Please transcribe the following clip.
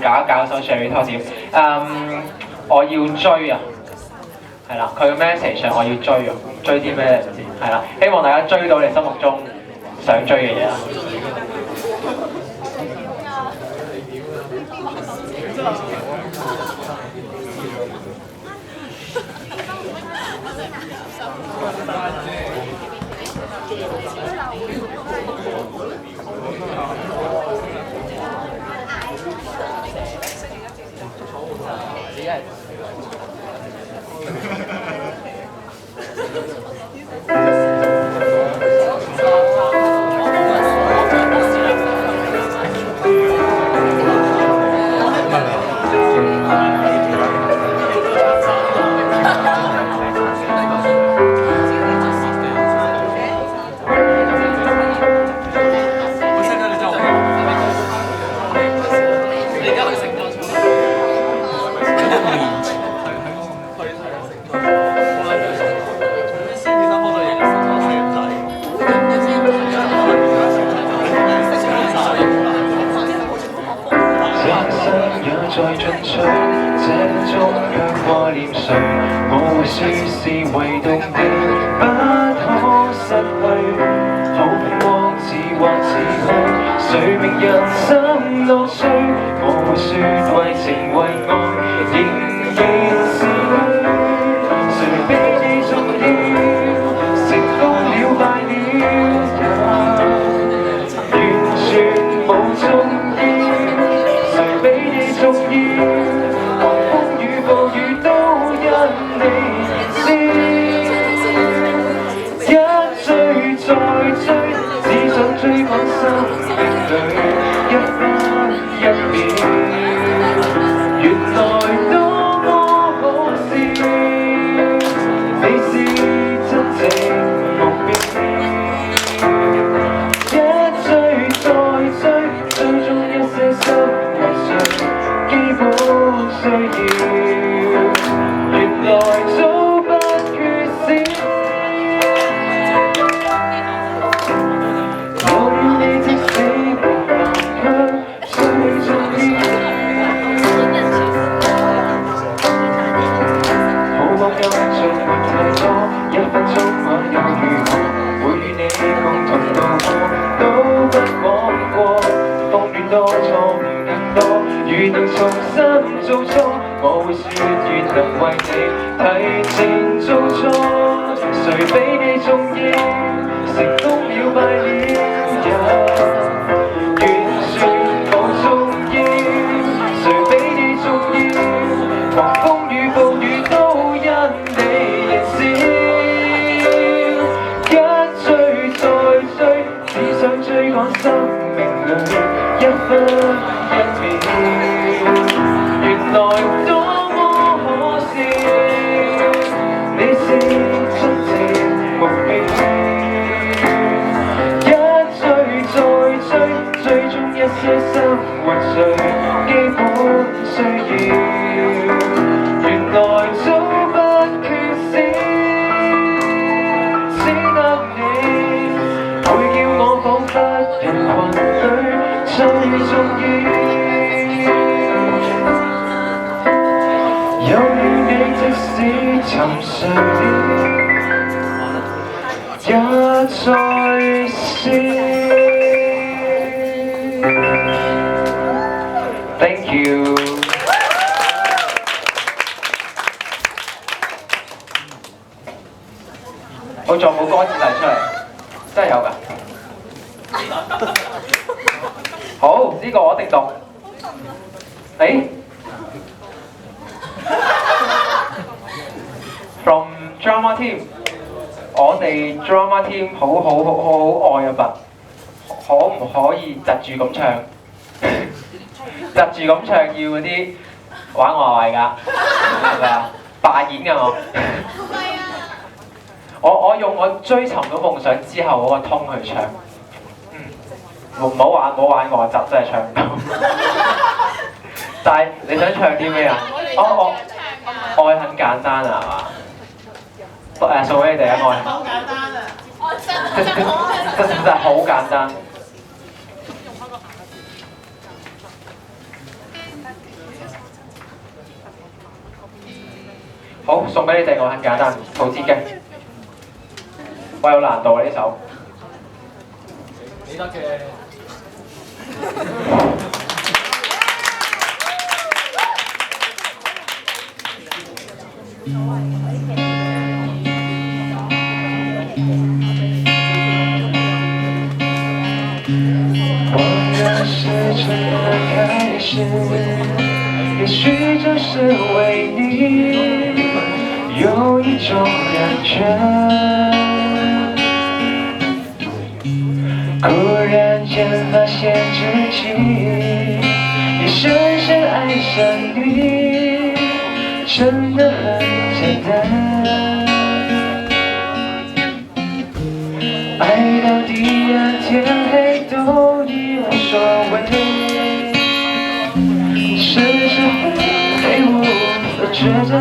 搞一搞首 Sherry 拖字。我要追啊，係啦，佢嘅 message 上我要追啊，追啲咩唔知，係啦，希望大家追到你心目中想追嘅嘢啦。再進取，這種卻掛念誰？我會說是唯獨你不可失去。好光似幻似虛，誰明人生樂趣？我會說為情為愛，仍然是虛。誰比你重要？成功了敗了也完全無重要。誰比你重要？狂風與暴雨都因你燃燒，一追再追，只想追趕生命裏一分一秒。原來多麼可笑，你是真正目標。一追再追，追蹤一些生活上基本需要，原來早不缺少。我與你即使無能卻最重要。好光陰像沒太多，一分鐘我又如何會與你共同度過？都不枉過，風雨多，錯誤更多。如能重新做錯，我會說願能為你提前做錯。誰比你重要？成功了敗了也完全無重要。誰比你重要？狂風與暴雨都因你燃燒。一追再追，只想追趕生命裏一分一秒。原來多麼可笑，你是真正目標。一追再追，追蹤一些生活上基本需要。原來早不缺少，只得你會叫我彷彿人群裏最重要。有了你，即使沉睡了，也在笑。Thank you。我仲冇歌詞提出嚟，真係有㗎。好，呢個我一定讀。From Drama Team， 我哋 Drama Team 好愛啊吧？可唔可以窒住咁唱？窒住咁唱要嗰啲玩我係㗎，係咪啊？扮演㗎我。我用我追尋到夢想之後嗰個通去唱。唔好玩我窒，真係唱唔到。但係你想唱啲咩啊？愛很簡單啊，係嘛？送俾你哋啊，愛。好簡單啊！真係好簡單。好，送俾你哋，我很簡單，陶喆嘅。我有難度啊呢首。你得嘅。我的是真的开始，也许就是为你有一种感觉。忽然间发现自己也深深爱上你，真的很简单。爱到地暗天黑都已无所谓，是是非非我都觉得